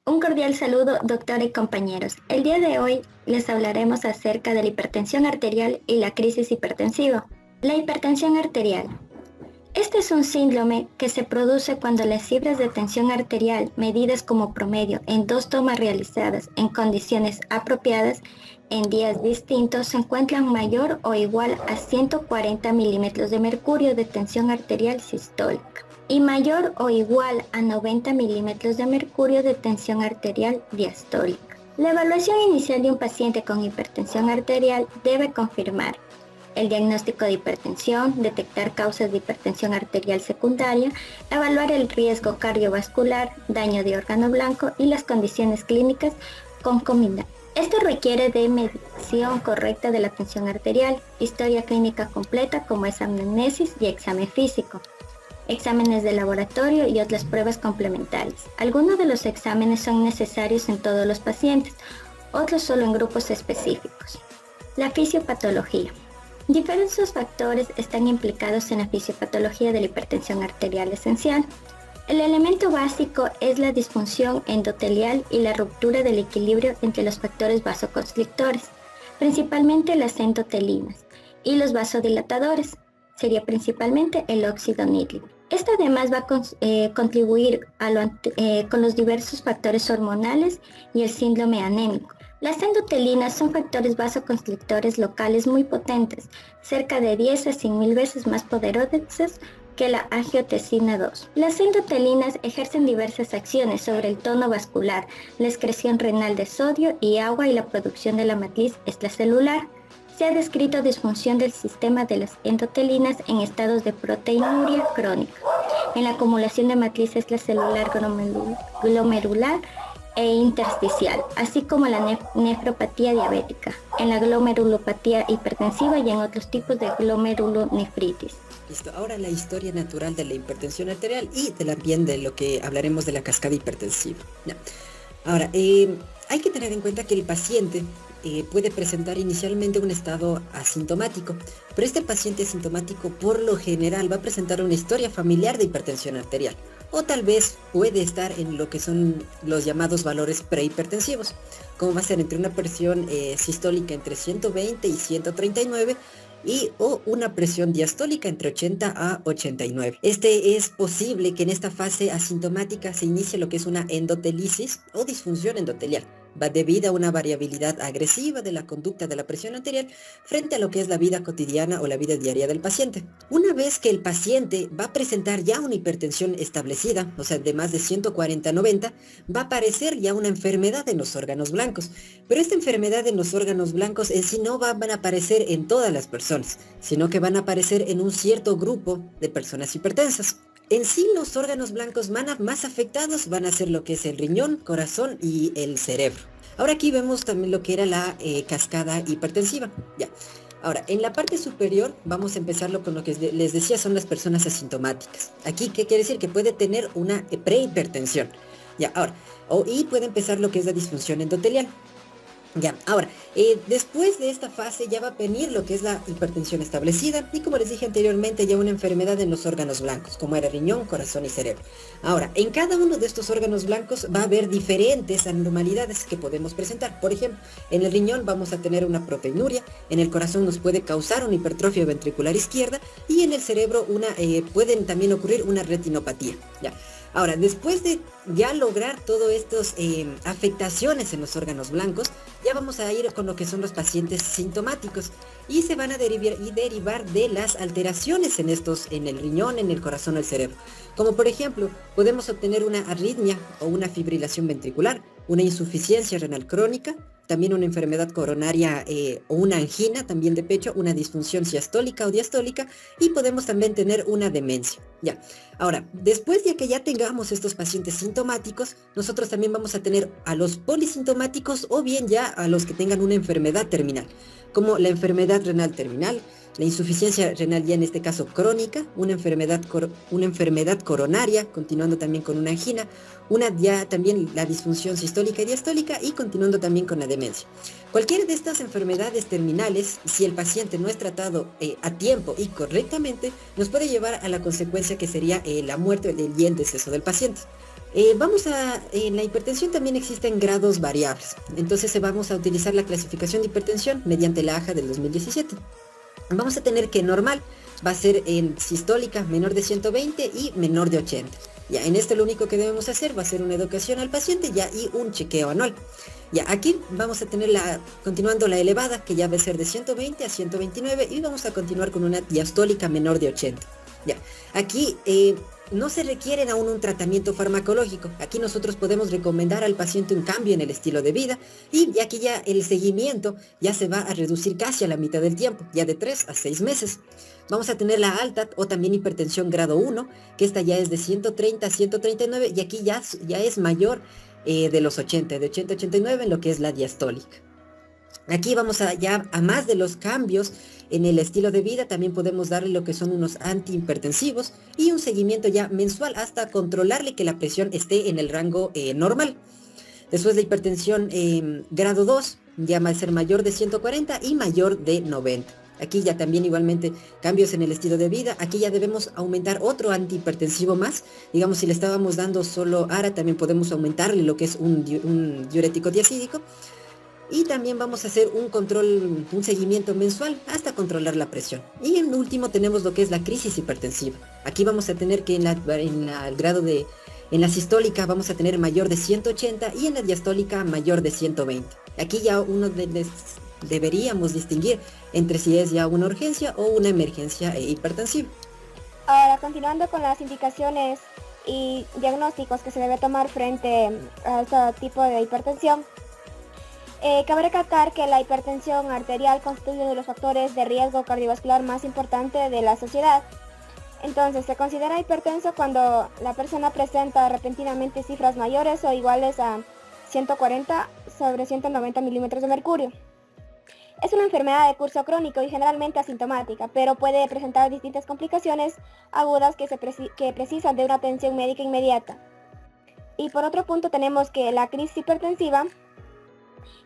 Un cordial saludo, doctora y compañeros. El día de hoy les hablaremos acerca de la hipertensión arterial y la crisis hipertensiva. La hipertensión arterial. Este es un síndrome que se produce cuando las cifras de tensión arterial medidas como promedio en dos tomas realizadas en condiciones apropiadas en días distintos se encuentran mayor o igual a 140 milímetros de mercurio de tensión arterial sistólica y mayor o igual a 90 milímetros de mercurio de tensión arterial diastólica. La evaluación inicial de un paciente con hipertensión arterial debe confirmar el diagnóstico de hipertensión, detectar causas de hipertensión arterial secundaria, evaluar el riesgo cardiovascular, daño de órgano blanco y las condiciones clínicas concomitantes. Esto requiere de medición correcta de la tensión arterial, historia clínica completa como es anamnesis y examen físico, exámenes de laboratorio y otras pruebas complementarias. Algunos de los exámenes son necesarios en todos los pacientes, otros solo en grupos específicos. La fisiopatología. Diversos factores están implicados en la fisiopatología de la hipertensión arterial esencial. El elemento básico es la disfunción endotelial y la ruptura del equilibrio entre los factores vasoconstrictores, principalmente las endotelinas, y los vasodilatadores, sería principalmente el óxido nítrico. Esto además va a contribuir con los diversos factores hormonales y el síndrome anémico. Las endotelinas son factores vasoconstrictores locales muy potentes, cerca de 10 a 100.000 veces más poderosas que la angiotensina 2. Las endotelinas ejercen diversas acciones sobre el tono vascular, la excreción renal de sodio y agua y la producción de la matriz extracelular. Se ha descrito disfunción del sistema de las endotelinas en estados de proteinuria crónica, en la acumulación de matriz extracelular glomerular e intersticial, así como la nefropatía diabética, en la glomerulopatía hipertensiva y en otros tipos de glomerulonefritis. Listo, ahora la historia natural de la hipertensión arterial y también de lo que hablaremos de la cascada hipertensiva. Ya. Ahora, hay que tener en cuenta que el paciente puede presentar inicialmente un estado asintomático, pero este paciente asintomático por lo general va a presentar una historia familiar de hipertensión arterial, o tal vez puede estar en lo que son los llamados valores prehipertensivos, como va a ser entre una presión sistólica entre 120 y 139 o una presión diastólica entre 80 a 89. Es posible que en esta fase asintomática se inicie lo que es una endotelisis o disfunción endotelial, va debido a una variabilidad agresiva de la conducta de la presión arterial frente a lo que es la vida cotidiana o la vida diaria del paciente. Una vez que el paciente va a presentar ya una hipertensión establecida, o sea, de más de 140-90, va a aparecer ya una enfermedad en los órganos blancos. Pero esta enfermedad en los órganos blancos en sí no van a aparecer en todas las personas, sino que van a aparecer en un cierto grupo de personas hipertensas. En sí, los órganos blancos más afectados van a ser lo que es el riñón, corazón y el cerebro. Ahora aquí vemos también lo que era la cascada hipertensiva. Ya. Ahora, en la parte superior vamos a empezarlo con lo que les decía, son las personas asintomáticas. Aquí, ¿qué quiere decir? Que puede tener una prehipertensión. Ya, ahora, y puede empezar lo que es la disfunción endotelial. Ya, ahora, después de esta fase ya va a venir lo que es la hipertensión establecida y como les dije anteriormente ya una enfermedad en los órganos blancos, como era riñón, corazón y cerebro. Ahora, en cada uno de estos órganos blancos va a haber diferentes anormalidades que podemos presentar. Por ejemplo, en el riñón vamos a tener una proteinuria, en el corazón nos puede causar una hipertrofia ventricular izquierda y en el cerebro pueden también ocurrir una retinopatía. Ya. Ahora, después de ya lograr todas estas afectaciones en los órganos blancos, ya vamos a ir con lo que son los pacientes sintomáticos y se van a derivar de las alteraciones en el riñón, en el corazón o el cerebro. Como por ejemplo, podemos obtener una arritmia o una fibrilación ventricular, una insuficiencia renal crónica, también una enfermedad coronaria o una angina también de pecho, una disfunción siastólica o diastólica y podemos también tener una demencia. Ya. Ahora, después de que ya tengamos estos pacientes sintomáticos, nosotros también vamos a tener a los polisintomáticos o bien ya a los que tengan una enfermedad terminal, como la enfermedad renal terminal, la insuficiencia renal ya en este caso crónica, una enfermedad coronaria, continuando también con una angina, ya también la disfunción sistólica y diastólica y continuando también con la demencia. Cualquiera de estas enfermedades terminales, si el paciente no es tratado a tiempo y correctamente, nos puede llevar a la consecuencia que sería la muerte y el deceso del paciente. En la hipertensión también existen grados variables, entonces vamos a utilizar la clasificación de hipertensión mediante la AJA del 2017. Vamos a tener que normal va a ser en sistólica menor de 120 y menor de 80. Ya, en esto lo único que debemos hacer va a ser una educación al paciente ya y un chequeo anual. Ya, aquí vamos a tener continuando la elevada, que ya va a ser de 120 a 129 y vamos a continuar con una diastólica menor de 80. Ya, aquí no se requiere aún un tratamiento farmacológico. Aquí nosotros podemos recomendar al paciente un cambio en el estilo de vida y aquí ya el seguimiento ya se va a reducir casi a la mitad del tiempo, ya de 3 a 6 meses. Vamos a tener la alta o también hipertensión grado 1, que esta ya es de 130 a 139 y aquí ya es mayor de los 80, de 80 a 89 en lo que es la diastólica. Aquí vamos ya a más de los cambios en el estilo de vida, también podemos darle lo que son unos antihipertensivos y un seguimiento ya mensual hasta controlarle que la presión esté en el rango normal. Después de hipertensión grado 2, ya va a ser mayor de 140 y mayor de 90. Aquí ya también igualmente cambios en el estilo de vida. Aquí ya debemos aumentar otro antihipertensivo más. Digamos, si le estábamos dando solo ARA, también podemos aumentarle lo que es un diurético diacídico. Y también vamos a hacer un control, un seguimiento mensual hasta controlar la presión. Y en último tenemos lo que es la crisis hipertensiva. Aquí vamos a tener que en la sistólica vamos a tener mayor de 180 y en la diastólica mayor de 120. Aquí ya deberíamos distinguir entre si es ya una urgencia o una emergencia hipertensiva. Ahora, continuando con las indicaciones y diagnósticos que se debe tomar frente a este tipo de hipertensión, cabe recalcar que la hipertensión arterial constituye uno de los factores de riesgo cardiovascular más importante de la sociedad. Entonces, se considera hipertenso cuando la persona presenta repentinamente cifras mayores o iguales a 140 sobre 190 milímetros de mercurio. Es una enfermedad de curso crónico y generalmente asintomática, pero puede presentar distintas complicaciones agudas que precisan de una atención médica inmediata. Y por otro punto tenemos que la crisis hipertensiva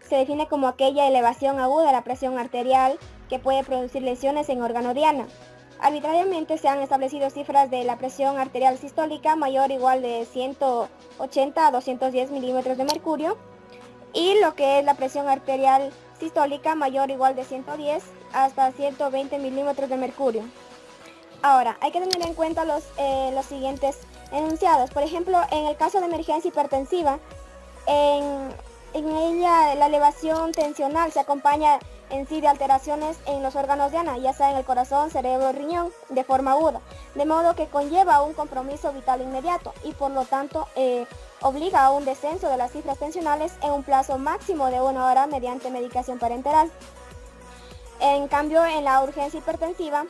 se define como aquella elevación aguda de la presión arterial que puede producir lesiones en órgano diana. Arbitrariamente se han establecido cifras de la presión arterial sistólica mayor o igual de 180 a 210 milímetros de mercurio y lo que es la presión arterial sistólica mayor o igual de 110 hasta 120 milímetros de mercurio. Ahora, hay que tener en cuenta los siguientes enunciados. Por ejemplo, en el caso de emergencia hipertensiva, en ella la elevación tensional se acompaña en sí de alteraciones en los órganos diana, ya sea en el corazón, cerebro, riñón, de forma aguda, de modo que conlleva un compromiso vital inmediato y por lo tanto obliga a un descenso de las cifras tensionales en un plazo máximo de 1 hora mediante medicación parenteral. En cambio, en la urgencia hipertensiva,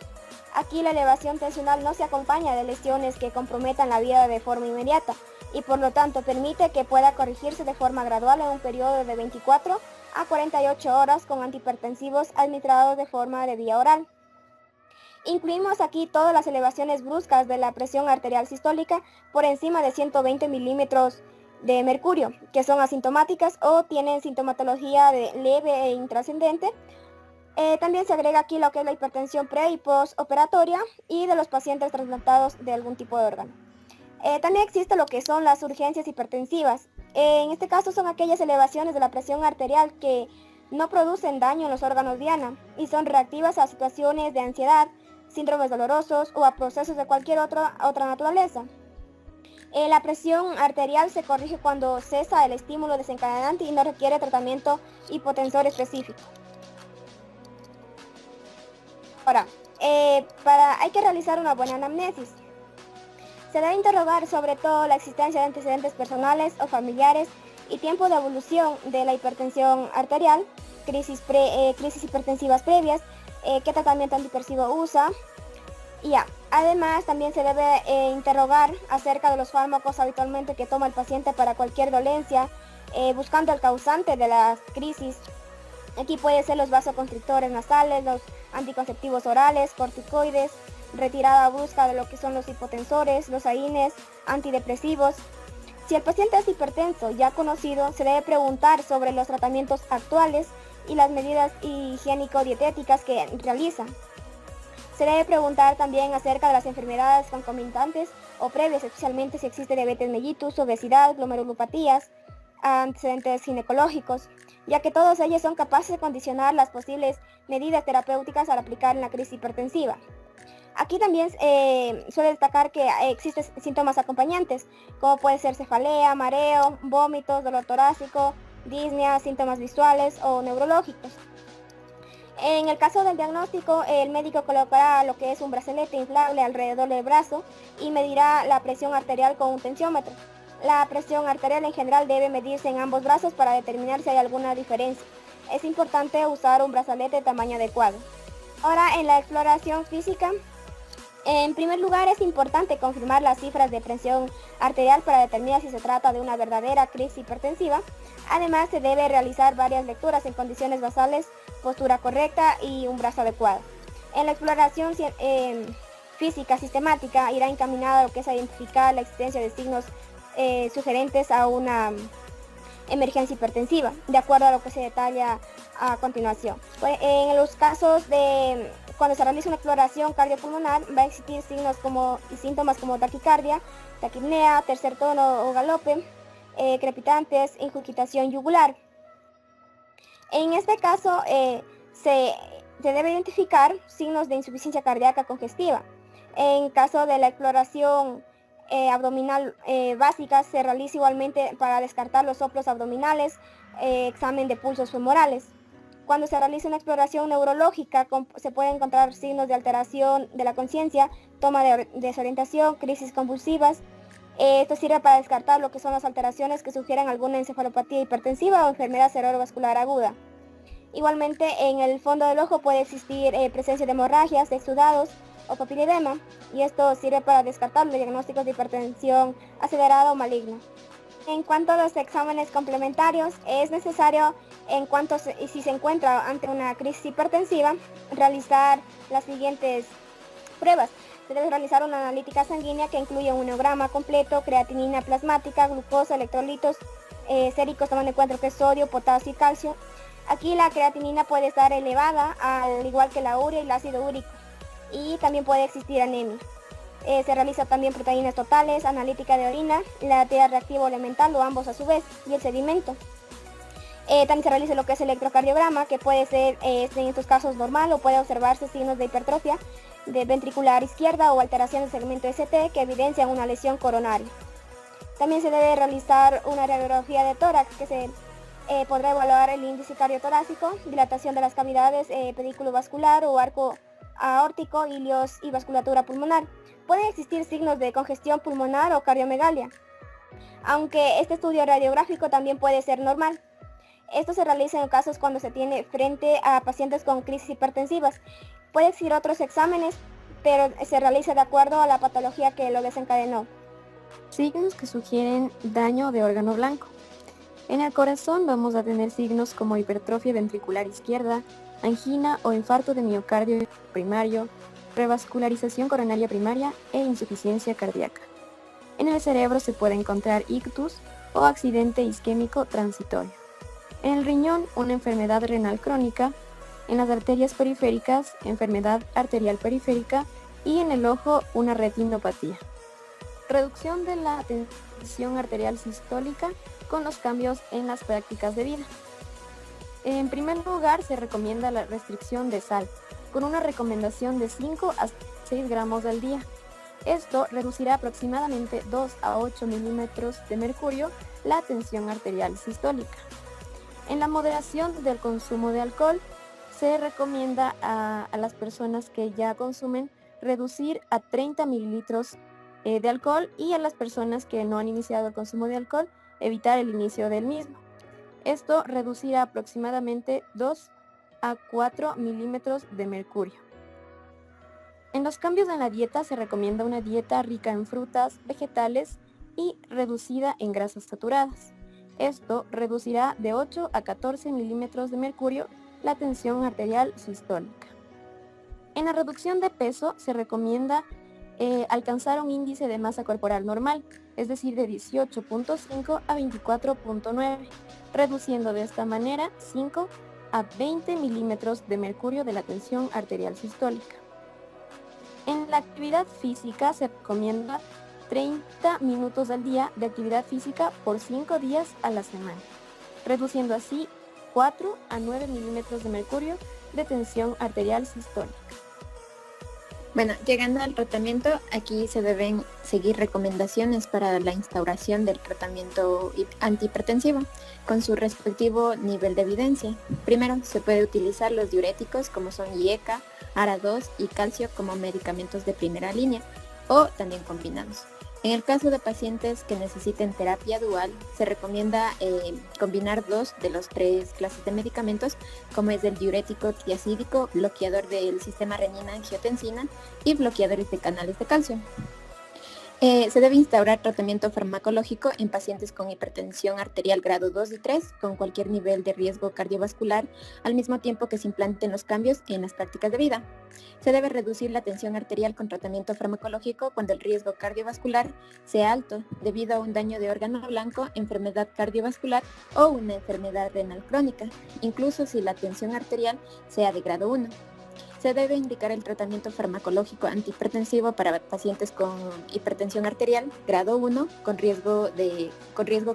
aquí la elevación tensional no se acompaña de lesiones que comprometan la vida de forma inmediata y por lo tanto permite que pueda corregirse de forma gradual en un periodo de 24 a 48 horas con antihipertensivos administrados de forma de vía oral. Incluimos aquí todas las elevaciones bruscas de la presión arterial sistólica por encima de 120 milímetros de mercurio, que son asintomáticas o tienen sintomatología de leve e intrascendente. También se agrega aquí lo que es la hipertensión pre y postoperatoria y de los pacientes trasplantados de algún tipo de órgano. También existe lo que son las urgencias hipertensivas. En este caso son aquellas elevaciones de la presión arterial que no producen daño en los órganos diana y son reactivas a situaciones de ansiedad, síndromes dolorosos o a procesos de cualquier otra naturaleza. La presión arterial se corrige cuando cesa el estímulo desencadenante y no requiere tratamiento hipotensor específico. Ahora, hay que realizar una buena anamnesis. Se debe interrogar sobre todo la existencia de antecedentes personales o familiares y tiempo de evolución de la hipertensión arterial, crisis hipertensivas previas, qué tratamiento antihipertensivo usa. Además, también se debe interrogar acerca de los fármacos habitualmente que toma el paciente para cualquier dolencia, buscando el causante de las crisis. Aquí pueden ser los vasoconstrictores nasales, los anticonceptivos orales, corticoides, retirada brusca de lo que son los hipotensores, los AINES, antidepresivos. Si el paciente es hipertenso ya conocido, se debe preguntar sobre los tratamientos actuales y las medidas higiénico-dietéticas que realiza. Se debe preguntar también acerca de las enfermedades concomitantes o previas, especialmente si existe diabetes mellitus, obesidad, glomerulopatías, antecedentes ginecológicos, ya que todos ellos son capaces de condicionar las posibles medidas terapéuticas al aplicar en la crisis hipertensiva. Aquí también suele destacar que existen síntomas acompañantes, como puede ser cefalea, mareo, vómitos, dolor torácico, disnea, síntomas visuales o neurológicos. En el caso del diagnóstico, el médico colocará lo que es un brazalete inflable alrededor del brazo y medirá la presión arterial con un tensiómetro. La presión arterial en general debe medirse en ambos brazos para determinar si hay alguna diferencia. Es importante usar un brazalete de tamaño adecuado. Ahora, en la exploración física, en primer lugar es importante confirmar las cifras de presión arterial para determinar si se trata de una verdadera crisis hipertensiva. Además, se debe realizar varias lecturas en condiciones basales, postura correcta y un brazo adecuado. En la exploración física sistemática irá encaminada a lo que es a identificar la existencia de signos sugerentes a una emergencia hipertensiva, de acuerdo a lo que se detalla a continuación. En los casos de cuando se realiza una exploración cardiopulmonar, va a existir signos y síntomas como taquicardia, taquipnea, tercer tono o galope, crepitantes, ingurgitación yugular. En este caso se debe identificar signos de insuficiencia cardíaca congestiva. En caso de la exploración abdominal básica, se realiza igualmente para descartar los soplos abdominales, examen de pulsos femorales. Cuando se realiza una exploración neurológica, se pueden encontrar signos de alteración de la conciencia, toma de desorientación, crisis convulsivas. Esto sirve para descartar lo que son las alteraciones que sugieran alguna encefalopatía hipertensiva o enfermedad cerebrovascular aguda. Igualmente, en el fondo del ojo puede existir presencia de hemorragias, de exudados o papiledema, y esto sirve para descartar los diagnósticos de hipertensión acelerada o maligna. En cuanto a los exámenes complementarios, es necesario, si se encuentra ante una crisis hipertensiva, realizar las siguientes pruebas. Se debe realizar una analítica sanguínea que incluye un hemograma completo, creatinina plasmática, glucosa, electrolitos séricos tomando en cuenta lo que es sodio, potasio y calcio. Aquí la creatinina puede estar elevada, al igual que la urea y el ácido úrico, y también puede existir anemia. Se realiza también proteínas totales, analítica de orina, la tarea reactivo elemental o ambos a su vez, y el sedimento. También se realiza lo que es electrocardiograma, que puede ser en estos casos normal o puede observarse signos de hipertrofia de ventricular izquierda o alteración del segmento ST que evidencian una lesión coronaria. También se debe realizar una radiografía de tórax que se podrá evaluar el índice cardiotorácico, dilatación de las cavidades pedículo vascular o arco aórtico, ilios y vasculatura pulmonar. Pueden existir signos de congestión pulmonar o cardiomegalia, aunque este estudio radiográfico también puede ser normal. Esto se realiza en casos cuando se tiene frente a pacientes con crisis hipertensivas. Puede existir otros exámenes, pero se realiza de acuerdo a la patología que lo desencadenó. Signos que sugieren daño de órgano blanco. En el corazón vamos a tener signos como hipertrofia ventricular izquierda, angina o infarto de miocardio primario, revascularización coronaria primaria e insuficiencia cardíaca. En el cerebro se puede encontrar ictus o accidente isquémico transitorio. En el riñón, una enfermedad renal crónica. En las arterias periféricas, enfermedad arterial periférica. Y en el ojo, una retinopatía. Reducción de la tensión arterial sistólica con los cambios en las prácticas de vida. En primer lugar, se recomienda la restricción de sal, con una recomendación de 5 a 6 gramos al día. Esto reducirá aproximadamente 2 a 8 milímetros de mercurio la tensión arterial sistólica. En la moderación del consumo de alcohol, se recomienda a las personas que ya consumen reducir a 30 mililitros de alcohol, y a las personas que no han iniciado el consumo de alcohol, evitar el inicio del mismo. Esto reducirá aproximadamente 2 a 4 milímetros de mercurio. En los cambios en la dieta se recomienda una dieta rica en frutas, vegetales y reducida en grasas saturadas. Esto reducirá de 8 a 14 milímetros de mercurio la tensión arterial sistólica. En la reducción de peso se recomienda alcanzar un índice de masa corporal normal, es decir, de 18.5 a 24.9, reduciendo de esta manera 5 a 20 milímetros de mercurio de la tensión arterial sistólica. En la actividad física se recomienda 30 minutos al día de actividad física por 5 días a la semana, reduciendo así 4 a 9 milímetros de mercurio de tensión arterial sistólica. Bueno, llegando al tratamiento, aquí se deben seguir recomendaciones para la instauración del tratamiento antihipertensivo con su respectivo nivel de evidencia. Primero, se puede utilizar los diuréticos como son IECA, ARA2 y calcio como medicamentos de primera línea o también combinados. En el caso de pacientes que necesiten terapia dual, se recomienda combinar 2 de los 3 clases de medicamentos, como es el diurético tiazídico, bloqueador del sistema renina-angiotensina y bloqueadores de canales de calcio. Se debe instaurar tratamiento farmacológico en pacientes con hipertensión arterial grado 2 y 3, con cualquier nivel de riesgo cardiovascular, al mismo tiempo que se implanten los cambios en las prácticas de vida. Se debe reducir la tensión arterial con tratamiento farmacológico cuando el riesgo cardiovascular sea alto, debido a un daño de órgano blanco, enfermedad cardiovascular o una enfermedad renal crónica, incluso si la tensión arterial sea de grado 1. Se debe indicar el tratamiento farmacológico antihipertensivo para pacientes con hipertensión arterial grado 1 con riesgo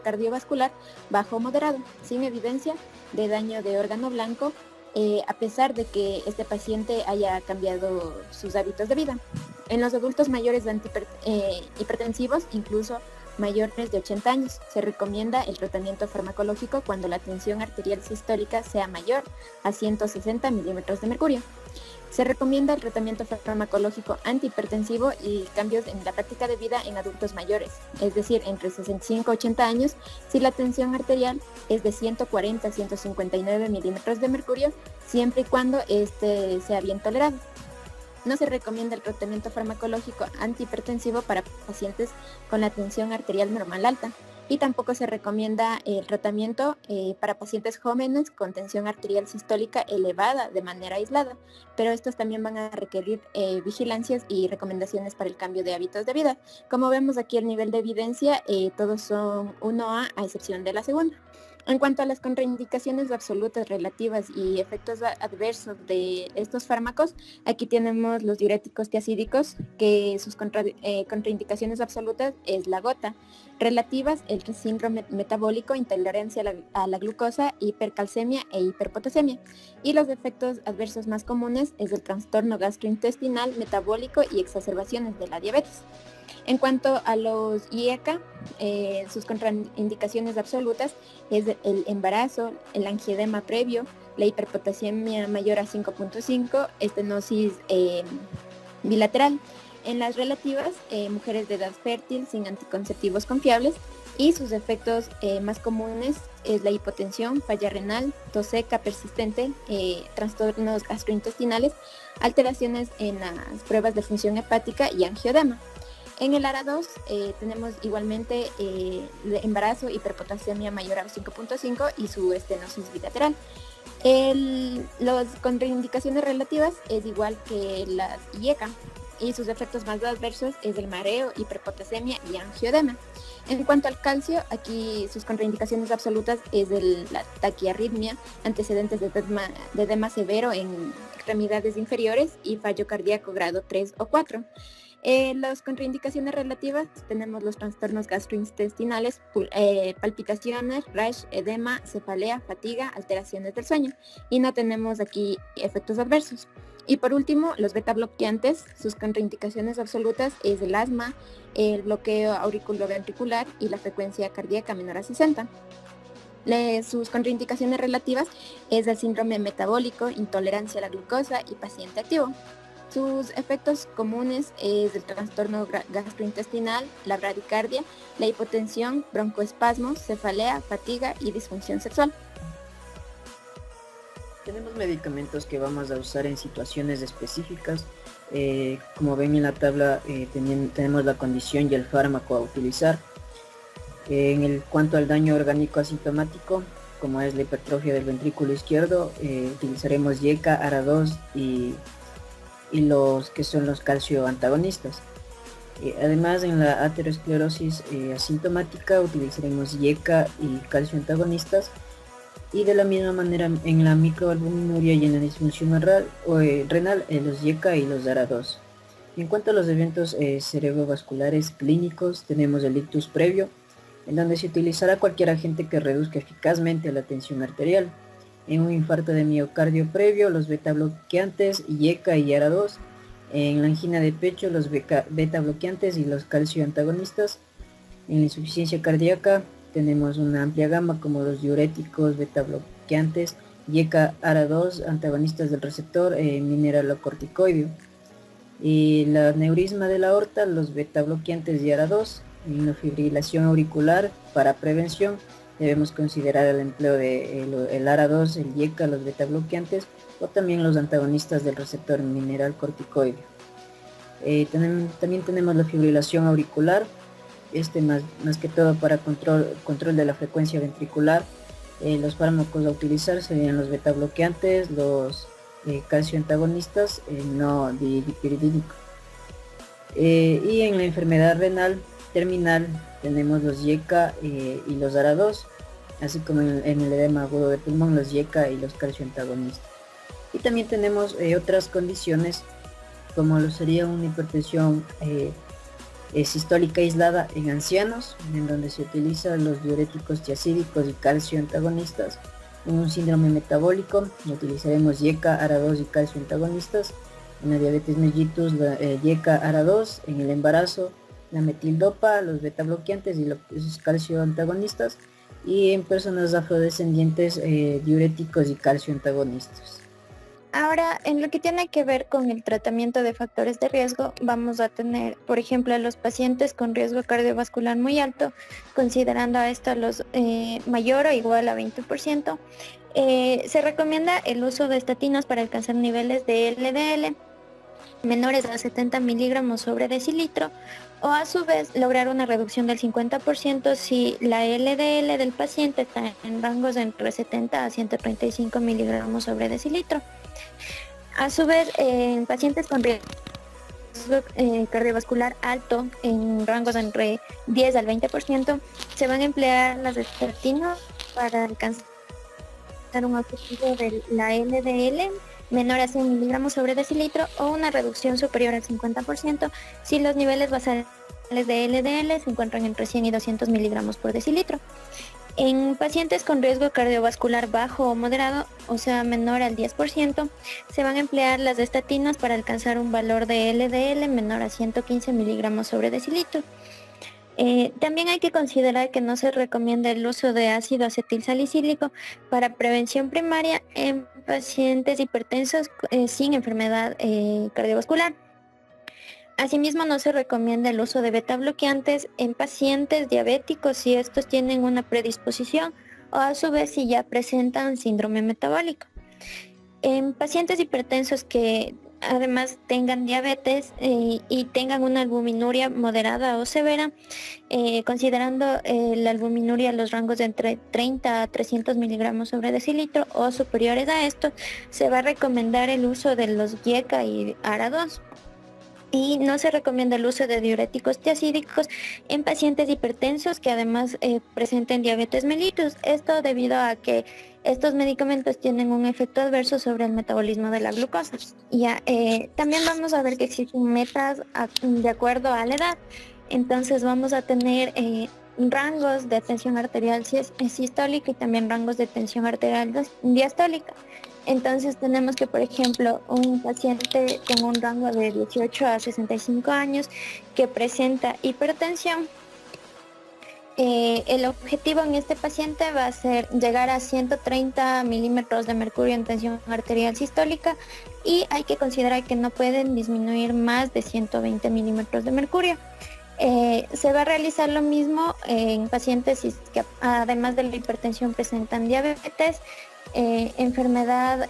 cardiovascular bajo o moderado, sin evidencia de daño de órgano blanco, a pesar de que este paciente haya cambiado sus hábitos de vida. En los adultos mayores hipertensivos, incluso mayores de 80 años, se recomienda el tratamiento farmacológico cuando la tensión arterial sistólica sea mayor a 160 milímetros de mercurio. Se recomienda el tratamiento farmacológico antihipertensivo y cambios en la práctica de vida en adultos mayores, es decir, entre 65 y 80 años, si la tensión arterial es de 140 a 159 milímetros de mercurio, siempre y cuando este sea bien tolerado. No se recomienda el tratamiento farmacológico antihipertensivo para pacientes con la tensión arterial normal alta. Y tampoco se recomienda el tratamiento para pacientes jóvenes con tensión arterial sistólica elevada de manera aislada, pero estos también van a requerir vigilancias y recomendaciones para el cambio de hábitos de vida. Como vemos aquí el nivel de evidencia, todos son 1A a excepción de la segunda. En cuanto a las contraindicaciones absolutas relativas y efectos adversos de estos fármacos, aquí tenemos los diuréticos tiazídicos, que sus contraindicaciones absolutas es la gota. Relativas, el síndrome metabólico, intolerancia a la glucosa, hipercalcemia e hiperpotasemia. Y los efectos adversos más comunes es el trastorno gastrointestinal, metabólico y exacerbaciones de la diabetes. En cuanto a los IECA, sus contraindicaciones absolutas es el embarazo, el angiodema previo, la hiperpotasemia mayor a 5.5, estenosis bilateral. En las relativas, mujeres de edad fértil sin anticonceptivos confiables, y sus efectos más comunes es la hipotensión, falla renal, tos seca persistente, trastornos gastrointestinales, alteraciones en las pruebas de función hepática y angiodema. En el ARA2 tenemos igualmente embarazo, hiperpotasemia mayor a 5.5 y su estenosis bilateral. Las contraindicaciones relativas es igual que las IECA, y sus efectos más adversos es el mareo, hiperpotasemia y angiodema. En cuanto al calcio, aquí sus contraindicaciones absolutas es la taquiarritmia, antecedentes de edema severo en extremidades inferiores y fallo cardíaco grado 3 o 4. Las contraindicaciones relativas tenemos los trastornos gastrointestinales, palpitaciones, rash, edema, cefalea, fatiga, alteraciones del sueño, y no tenemos aquí efectos adversos. Y por último, los beta bloqueantes, sus contraindicaciones absolutas es el asma, el bloqueo auriculoventricular y la frecuencia cardíaca menor a 60. Sus contraindicaciones relativas es el síndrome metabólico, intolerancia a la glucosa y paciente activo. Sus efectos comunes es el trastorno gastrointestinal, la bradicardia, la hipotensión, broncoespasmos, cefalea, fatiga y disfunción sexual. Tenemos medicamentos que vamos a usar en situaciones específicas. Como ven en la tabla, tenemos la condición y el fármaco a utilizar. Cuanto al daño orgánico asintomático, como es la hipertrofia del ventrículo izquierdo, utilizaremos IECA, ARA2 y los que son los calcio antagonistas. Además, en la aterosclerosis asintomática utilizaremos IECA y calcio antagonistas, y de la misma manera en la microalbuminuria y en la disfunción renal los IECA y los ARA2. En cuanto a los eventos cerebrovasculares clínicos, tenemos el ictus previo, en donde se utilizará cualquier agente que reduzca eficazmente la tensión arterial. En un infarto de miocardio previo, los beta bloqueantes, IECA y ARA2. En la angina de pecho, los beta bloqueantes y los calcio antagonistas. En la insuficiencia cardíaca tenemos una amplia gama como los diuréticos, beta bloqueantes, IECA, ARA2, antagonistas del receptor mineralocorticoideo. Y la aneurisma de la aorta, los beta bloqueantes y ARA2. En la fibrilación auricular, para prevención, debemos considerar el empleo de el ARA2, el IECA, los beta bloqueantes o también los antagonistas del receptor mineralocorticoideo. También tenemos la fibrilación auricular, más que todo para control de la frecuencia ventricular. Los fármacos a utilizar serían los beta bloqueantes, los calcio antagonistas, no dipiridínico. Y en la enfermedad renal terminal tenemos los IECA y los ARA2, así como en el edema agudo de pulmón, los IECA y los calcio antagonistas. Y también tenemos otras condiciones como lo sería una hipertensión sistólica aislada en ancianos, en donde se utilizan los diuréticos tiacídicos y calcio antagonistas. En un síndrome metabólico utilizaremos IECA, ARA2 y calcio antagonistas. En la diabetes mellitus, la IECA, ARA2. En el embarazo, la metildopa, los beta bloqueantes y los calcio antagonistas. Y en personas afrodescendientes, diuréticos y calcio antagonistas. Ahora, en lo que tiene que ver con el tratamiento de factores de riesgo, vamos a tener, por ejemplo, a los pacientes con riesgo cardiovascular muy alto, considerando a esto los mayor o igual a 20%. Se recomienda el uso de estatinas para alcanzar niveles de LDL menores a 70 miligramos sobre decilitro, o a su vez lograr una reducción del 50% si la LDL del paciente está en rangos de entre 70 a 135 miligramos sobre decilitro. A su vez, en pacientes con riesgo cardiovascular alto, en rangos de entre 10 al 20%, se van a emplear las estatinas para alcanzar un objetivo de la LDL menor a 100 miligramos sobre decilitro o una reducción superior al 50% si los niveles basales de LDL se encuentran entre 100 y 200 miligramos por decilitro. En pacientes con riesgo cardiovascular bajo o moderado, o sea menor al 10%, se van a emplear las estatinas para alcanzar un valor de LDL menor a 115 miligramos sobre decilitro. También hay que considerar que no se recomienda el uso de ácido acetilsalicílico para prevención primaria en pacientes hipertensos sin enfermedad cardiovascular. Asimismo, no se recomienda el uso de beta bloqueantes en pacientes diabéticos si estos tienen una predisposición o a su vez si ya presentan síndrome metabólico. En pacientes hipertensos que además tengan diabetes y tengan una albuminuria moderada o severa, considerando la albuminuria en los rangos de entre 30 a 300 miligramos sobre decilitro o superiores a esto, se va a recomendar el uso de los IECA y ARA2. Y no se recomienda el uso de diuréticos tiacídicos en pacientes hipertensos que además presenten diabetes mellitus. Esto debido a que estos medicamentos tienen un efecto adverso sobre el metabolismo de la glucosa. También vamos a ver que existen metas de acuerdo a la edad. Entonces vamos a tener rangos de tensión arterial sistólica y también rangos de tensión arterial diastólica. Entonces tenemos que, por ejemplo, un paciente con un rango de 18 a 65 años que presenta hipertensión, el objetivo en este paciente va a ser llegar a 130 milímetros de mercurio en tensión arterial sistólica y hay que considerar que no pueden disminuir más de 120 milímetros de mercurio. Se va a realizar lo mismo en pacientes que además de la hipertensión presentan diabetes, enfermedad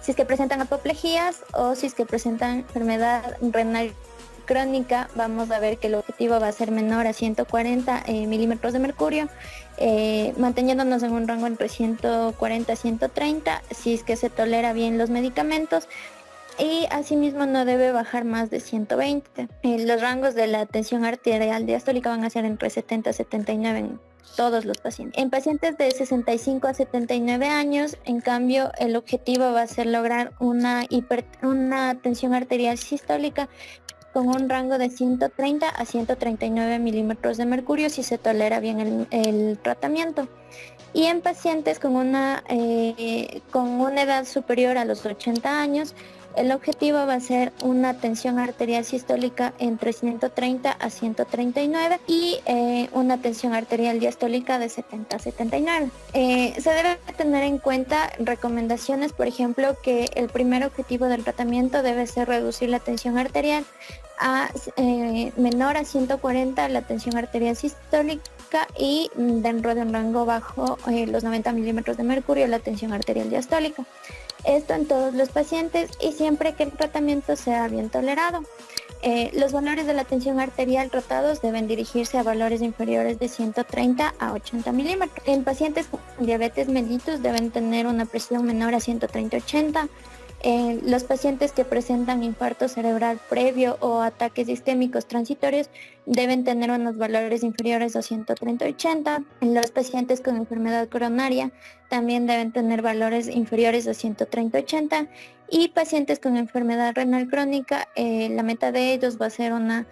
si es que presentan apoplejías o si es que presentan enfermedad renal crónica. Vamos a ver que el objetivo va a ser menor a 140 milímetros de mercurio, manteniéndonos en un rango entre 140 a 130 si es que se tolera bien los medicamentos. Y asimismo no debe bajar más de 120. Los rangos de la tensión arterial diastólica van a ser entre 70 a 79 todos los pacientes. En pacientes de 65 a 79 años, en cambio, el objetivo va a ser lograr una tensión arterial sistólica con un rango de 130 a 139 milímetros de mercurio si se tolera bien el tratamiento. Y en pacientes con una edad superior a los 80 años, el objetivo va a ser una tensión arterial sistólica entre 130 a 139 y una tensión arterial diastólica de 70 a 79. Se debe tener en cuenta recomendaciones, por ejemplo, que el primer objetivo del tratamiento debe ser reducir la tensión arterial a menor a 140 la tensión arterial sistólica y dentro de un rango bajo los 90 milímetros de mercurio la tensión arterial diastólica. Esto en todos los pacientes y siempre que el tratamiento sea bien tolerado. Los valores de la tensión arterial tratados deben dirigirse a valores inferiores de 130 a 80 milímetros. En pacientes con diabetes mellitus deben tener una presión menor a 130-80. Los pacientes que presentan infarto cerebral previo o ataques isquémicos transitorios deben tener unos valores inferiores a 130-80. Los pacientes con enfermedad coronaria también deben tener valores inferiores a 130-80. Y pacientes con enfermedad renal crónica, la meta de ellos va a ser una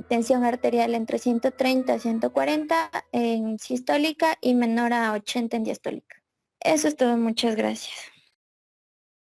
tensión arterial entre 130 a 140 en sistólica y menor a 80 en diastólica. Eso es todo, muchas gracias.